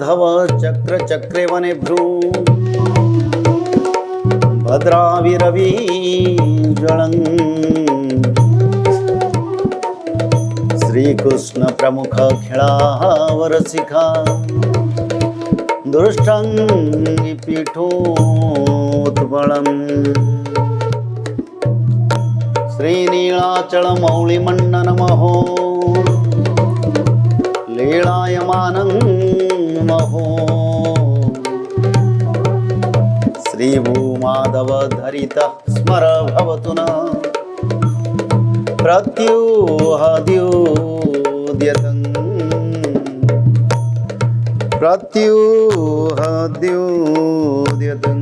राघव चक्र चक्रे वने भ्रू भद्राविरवी ज्वलं श्रीकृष्ण प्रमुख खिलावरशिखा दुष्टं पीठोत्पलम् श्रीनीलाचलमौलिमण्डनमहो लीलायमानं महो श्रीभूमाधवधरितः स्मर भवतु न प्रत्यूहद्योद्यतं प्रत्यूहद्योद्यतं।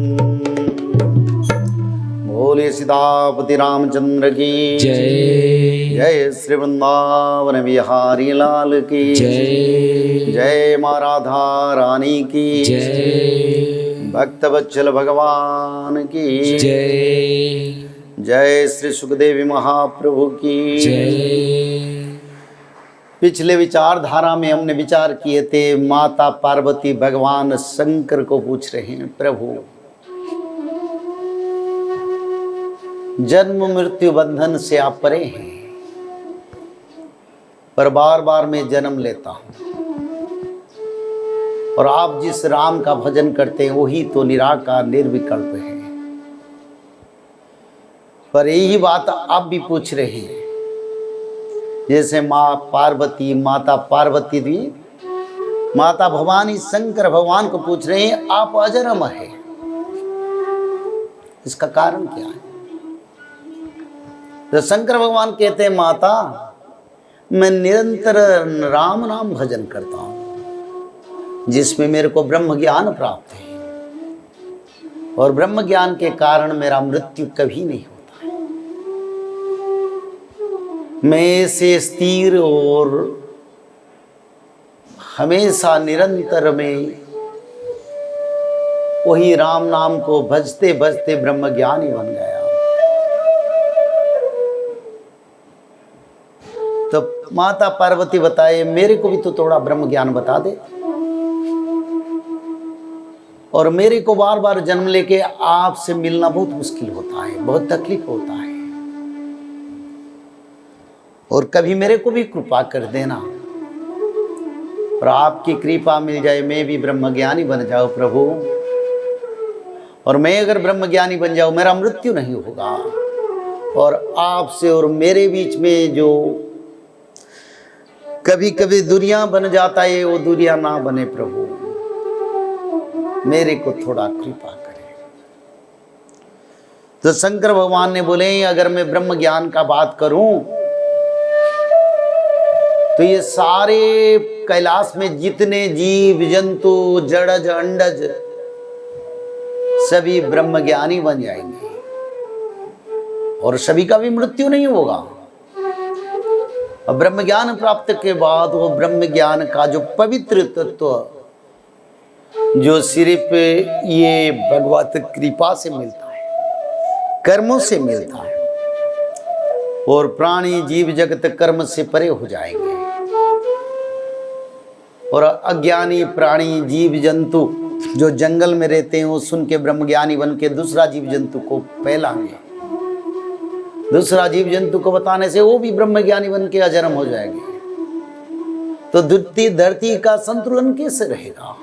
बोले सीतापति रामचंद्र की जय। जय श्री वृंदावन बिहारी लाल की जय। जय माँ राधा रानी की जय। भक्तवत्सल भगवान की जय। जय श्री सुखदेवी महाप्रभु की जय। पिछले विचारधारा में हमने विचार किए थे, माता पार्वती भगवान शंकर को पूछ रहे हैं, प्रभु जन्म मृत्यु बंधन से आप परे हैं, पर बार बार मैं जन्म लेता हूं और आप जिस राम का भजन करते हैं वही तो निराकार निर्विकल्प है। पर यही बात आप भी पूछ रहे हैं, जैसे माँ पार्वती माता पार्वती भी माता भवानी शंकर भगवान को पूछ रहे हैं, आप अजर अमर है, इसका कारण क्या है? तो शंकर भगवान कहते हैं, माता मैं निरंतर राम नाम भजन करता हूं जिसमें मेरे को ब्रह्म ज्ञान प्राप्त है और ब्रह्म ज्ञान के कारण मेरा मृत्यु कभी नहीं होता है। मैं से स्थिर और हमेशा निरंतर में वही राम नाम को भजते भजते ब्रह्म ज्ञानी बन गया। तो माता पार्वती बताए, मेरे को भी तो थोड़ा ब्रह्म ज्ञान बता दे, और मेरे को बार बार जन्म लेके आपसे मिलना बहुत मुश्किल होता है, बहुत तकलीफ होता है, और कभी मेरे को भी कृपा कर देना और आपकी कृपा मिल जाए, मैं भी ब्रह्म ज्ञानी बन जाऊं प्रभु। और मैं अगर ब्रह्म ज्ञानी बन जाऊं मेरा मृत्यु नहीं होगा, और आपसे और मेरे बीच में जो कभी कभी दूरियां बन जाता है वो दूरियां ना बने प्रभु, मेरे को थोड़ा कृपा करें। तो शंकर भगवान ने बोले, अगर मैं ब्रह्म ज्ञान का बात करूं तो ये सारे कैलाश में जितने जीव जंतु जड़ज अंडज सभी ब्रह्म ज्ञानी बन जाएंगे और सभी का भी मृत्यु नहीं होगा। और ब्रह्म ज्ञान प्राप्त के बाद वो ब्रह्म ज्ञान का जो पवित्र तत्व जो सिर्फ ये भगवत कृपा से मिलता है, कर्मों से मिलता है, और प्राणी जीव जगत कर्म से परे हो जाएंगे, और अज्ञानी प्राणी जीव जंतु जो जंगल में रहते हैं वो सुन के ब्रह्म ज्ञानी बन के दूसरा जीव जंतु को फैलाएंगे, दूसरा जीव जंतु को बताने से वो भी ब्रह्म ज्ञानी बन के अजरम हो जाएंगे। तो धरती का संतुलन कैसे रहेगा?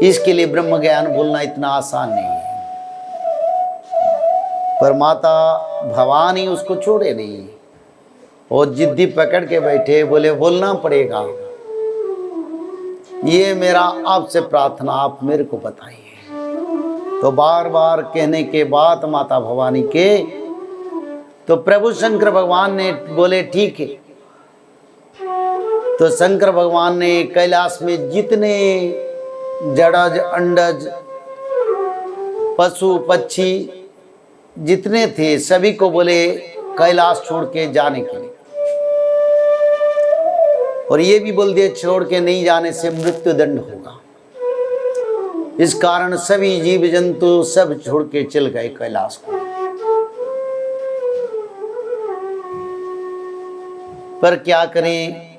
इसके लिए ब्रह्म ज्ञान बोलना इतना आसान नहीं है। पर माता भवानी उसको छोड़े नहीं, और जिद्दी पकड़ के बैठे, बोले बोलना पड़ेगा, ये मेरा आपसे प्रार्थना, आप मेरे को बताइए। तो बार बार कहने के बाद माता भवानी के तो प्रभु शंकर भगवान ने बोले ठीक है। तो शंकर भगवान ने कैलाश में जितने जड़ज अंडज पशु पक्षी जितने थे सभी को बोले कैलाश छोड़ के जाने के लिए, और ये भी बोल दिए छोड़ के नहीं जाने से मृत्यु दंड होगा। इस कारण सभी जीव जंतु सब छोड़ के चल गए कैलाश को। पर क्या करें,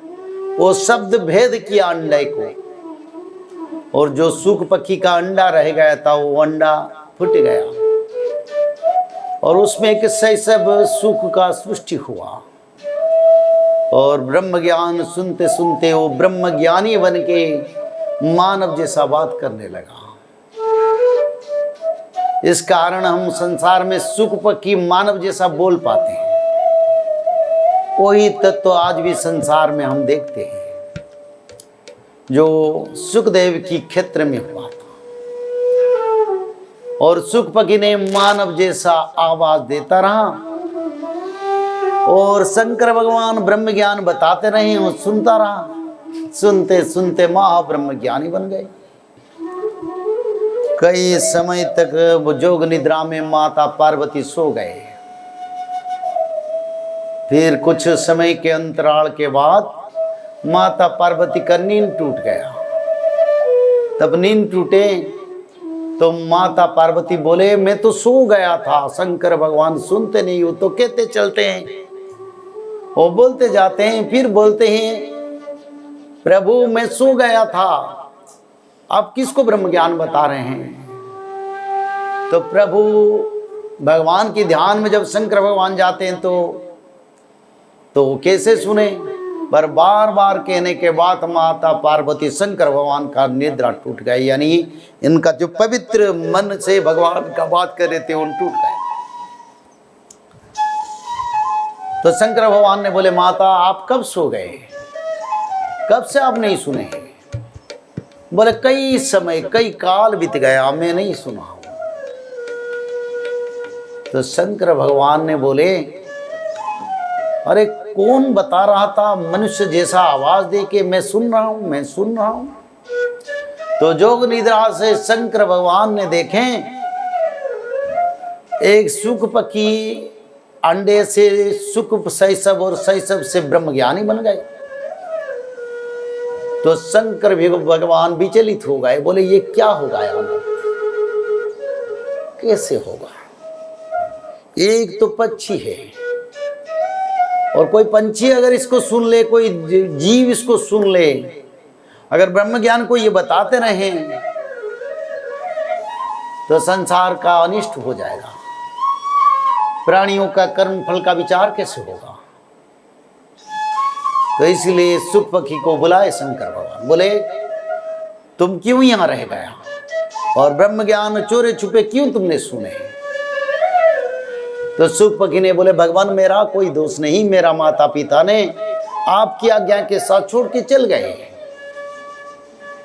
वो शब्द भेद किया अंडे को, और जो सुख पक्षी का अंडा रह गया था वो अंडा फूट गया, और उसमें एक शैशव सुख का सृष्टि हुआ। और ब्रह्म ज्ञान सुनते सुनते वो ब्रह्म ज्ञानी बन के मानव जैसा बात करने लगा। इस कारण हम संसार में सुख पक्षी मानव जैसा बोल पाते हैं। वही तत्व तो आज भी संसार में हम देखते हैं जो सुखदेव की क्षेत्र में हुआ था। और सुख पक्षी ने मानव जैसा आवाज देता रहा, और शंकर भगवान ब्रह्म ज्ञान बताते रहे और सुनता रहा। सुनते सुनते महाब्रह्म ज्ञानी बन गए। कई समय तक वो जोग निद्रा में माता पार्वती सो गए। फिर कुछ समय के अंतराल के बाद माता पार्वती का नींद टूट गया। तब नींद टूटे तो माता पार्वती बोले, मैं तो सो गया था। शंकर भगवान सुनते नहीं हो तो कहते चलते हैं, वो बोलते जाते हैं, फिर बोलते हैं प्रभु मैं सो गया था, आप किसको ब्रह्म ज्ञान बता रहे हैं। तो प्रभु भगवान के ध्यान में जब शंकर भगवान जाते हैं तो कैसे सुने। पर बार बार कहने के बाद माता पार्वती शंकर भगवान का निद्रा टूट गई, यानी इनका जो पवित्र मन से भगवान का बात कर रहे थे उन टूट गए। तो शंकर भगवान ने बोले, माता आप कब सो गए, कब से आप नहीं सुने। बोले कई समय कई काल बीत गया, मैं नहीं सुना हूं। तो शंकर भगवान ने बोले, अरे कौन बता रहा था मनुष्य जैसा आवाज दे के मैं सुन रहा हूं, मैं सुन रहा हूं। तो जोग निद्रा से शंकर भगवान ने देखे एक सुख पक्षी अंडे से सुख शैशव और शैशव से ब्रह्म ज्ञानी बन गए। तो शंकर भगवान विचलित हो गए, बोले ये क्या होगा यार, कैसे होगा। एक तो पक्षी है, और कोई पंछी अगर इसको सुन ले, कोई जीव इसको सुन ले, अगर ब्रह्म ज्ञान को ये बताते रहे तो संसार का अनिष्ट हो जाएगा। प्राणियों का कर्म फल का विचार कैसे होगा। तो इसलिए सुख पक्षी को बुलाए शंकर भगवान, बोले तुम क्यों यहां रह गया, और ब्रह्म ज्ञान चोरे छुपे क्यों तुमने सुने। तो सुख पक्षी ने बोले, भगवान मेरा कोई दोष नहीं, मेरा माता पिता ने आपकी आज्ञा के साथ छोड़ के चल गए,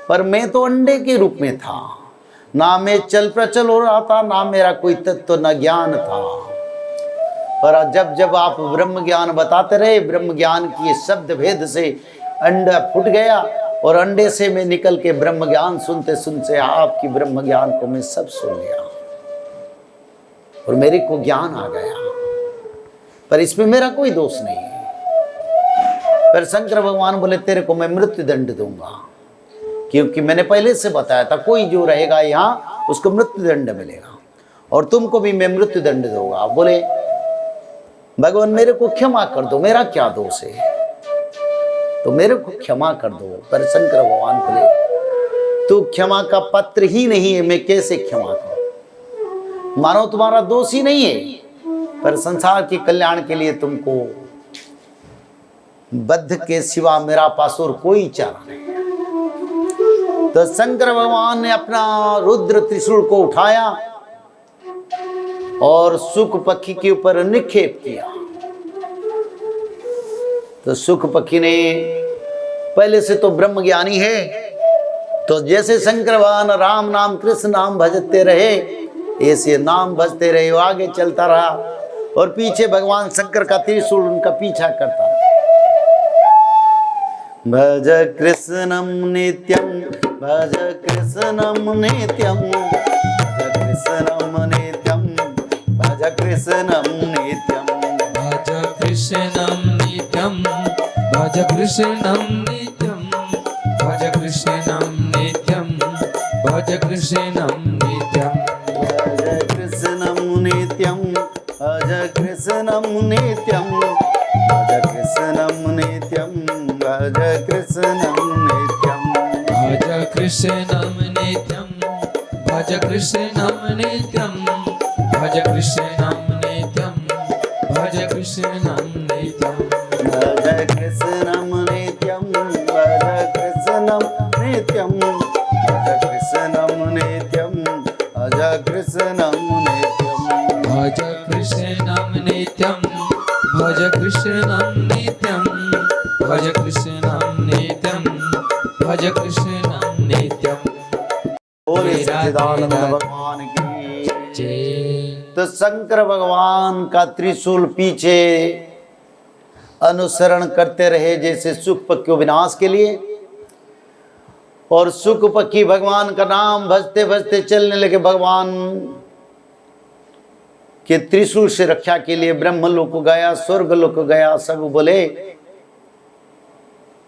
पर मैं तो अंडे के रूप में था, ना मैं चल प्रचल हो रहा था, ना मेरा कोई तत्व न ज्ञान था। पर जब जब आप ब्रह्म ज्ञान बताते रहे, ब्रह्म ज्ञान की शब्द भेद से अंडा फूट गया, और अंडे से मैं निकल के ब्रह्म ज्ञान सुनते सुनते आपकी ब्रह्म ज्ञान को मैं सब सुन लिया, और मेरे को ज्ञान आ गया। पर इसमें मेरा कोई दोष नहीं है। पर शंकर भगवान बोले, तेरे को मैं मृत्यु दंड दूंगा, क्योंकि मैंने पहले से बताया था कोई जो रहेगा यहाँ उसको मृत्यु दंड मिलेगा, और तुमको भी मैं मृत्यु दंड दूंगा। बोले भगवान मेरे को क्षमा कर दो, मेरा क्या दोष है, तो मेरे को क्षमा कर दो। पर शंकर भगवान बोले, तू क्षमा का पत्र ही नहीं है, मैं कैसे क्षमा करूं। मानो तुम्हारा दोष ही नहीं है, पर संसार के कल्याण के लिए तुमको बद्ध के सिवा मेरा पास और कोई चारा नहीं। तो शंकर भगवान ने अपना रुद्र त्रिशूल को उठाया और सुख पक्षी के ऊपर निक्षेप किया। तो सुख पक्षी ने पहले से तो ब्रह्म ज्ञानी है, तो जैसे शंकर भगवान राम नाम कृष्ण नाम भजते रहे, ऐसे नाम भजते रहे, वो आगे चलता रहा, और पीछे भगवान शंकर का त्रिशूल उनका पीछा करता रहा। भज कृष्णम नित्यम, भज कृष्णम नित्यम, भज कृष्णम नित्यम, भज कृष्णम नित्यम, भज कृष्णं नित्यं, भज कृष्णं नित्यं, भज कृष्णं नित्यं, भज कृष्णं नित्यं, भज कृष्णम नित्यम, भज कृष्णम नित्यम, भज कृष्णम नित्यम, भज कृष्णं नित्यं भज कृष्णं नित्यं भज कृष्णं नित्यं भज कृष्णं नित्यं भज कृष्णं नित्यं भज कृष्णं नित्यं भज कृष्णं नित्यं भज कृष्णं नित्यं भज कृष्णं नित्यं भज कृष्णं नित्यं भज कृष्णं नित्यं भज कृष्णं नित्यं भज कृष्णं नित्यं बोले सच्चिदानंद भगवान की। जय। तो शंकर भगवान का त्रिशूल पीछे अनुसरण करते रहे जैसे सुख पक्की विनाश के लिए, और सुख पक्की भगवान का नाम भजते भजते चलने लगे। भगवान के त्रिशूल से रक्षा के लिए ब्रह्म लोक गया, स्वर्ग लोक गया। सब बोले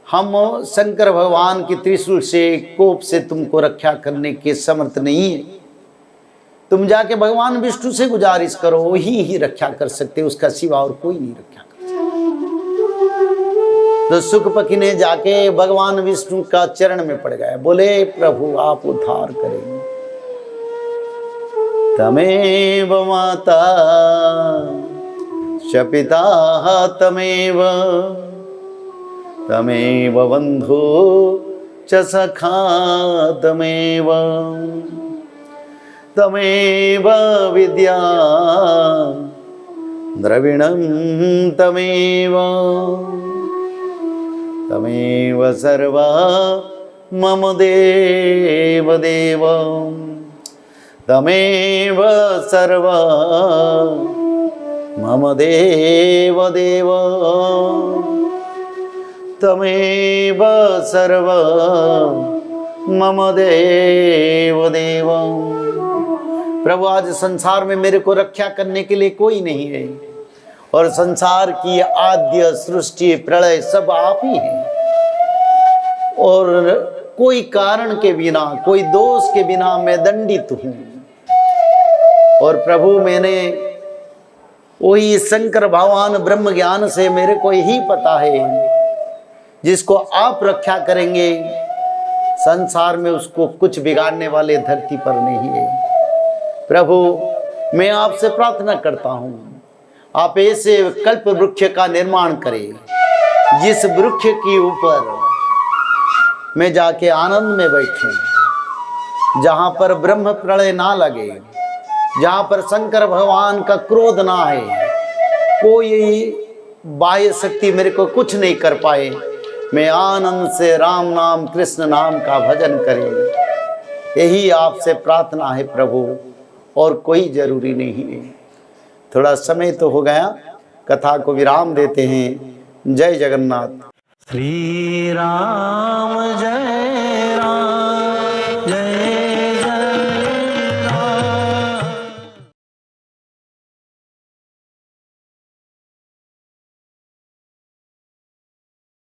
हम शंकर भगवान के त्रिशूल से, कोप से तुमको रक्षा करने के समर्थ नहीं है। तुम जाके भगवान विष्णु से गुजारिश करो, वही ही रक्षा कर सकते, उसका सिवा और कोई नहीं रक्षा कर सकता। तो सुख पखी ने जाके भगवान विष्णु का चरण में पड़ गए, बोले प्रभु आप उद्धार करें। तमेव माता च पिता तमेव, तमेव बंधु च सखा तमेव, तमेव विद्या द्रविणं तमेव, तमेव सर्वा मम देव देव, तमेव सर्वा मम देव देव, तमेव सर्वा मम देव देव। प्रभु आज संसार में मेरे को रक्षा करने के लिए कोई नहीं है, और संसार की आद्य सृष्टि प्रलय सब आप ही हैं, और कोई कारण के बिना, कोई दोष के बिना मैं दंडित हूँ। और प्रभु मैंने वही शंकर भगवान ब्रह्म ज्ञान से मेरे को यही पता है, जिसको आप रक्षा करेंगे संसार में उसको कुछ बिगाड़ने वाले धरती पर नहीं है। प्रभु मैं आपसे प्रार्थना करता हूँ, आप ऐसे कल्प वृक्ष का निर्माण करें जिस वृक्ष के ऊपर मैं जाके आनंद में बैठूं, जहाँ पर ब्रह्म प्रलय ना लगे, जहाँ पर शंकर भगवान का क्रोध ना है, कोई बाह्य शक्ति मेरे को कुछ नहीं कर पाए, मैं आनंद से राम नाम कृष्ण नाम का भजन करें। यही आपसे प्रार्थना है प्रभु, और कोई जरूरी नहीं है। थोड़ा समय तो हो गया, कथा को विराम देते हैं। जय जगन्नाथ। श्री राम जय राम।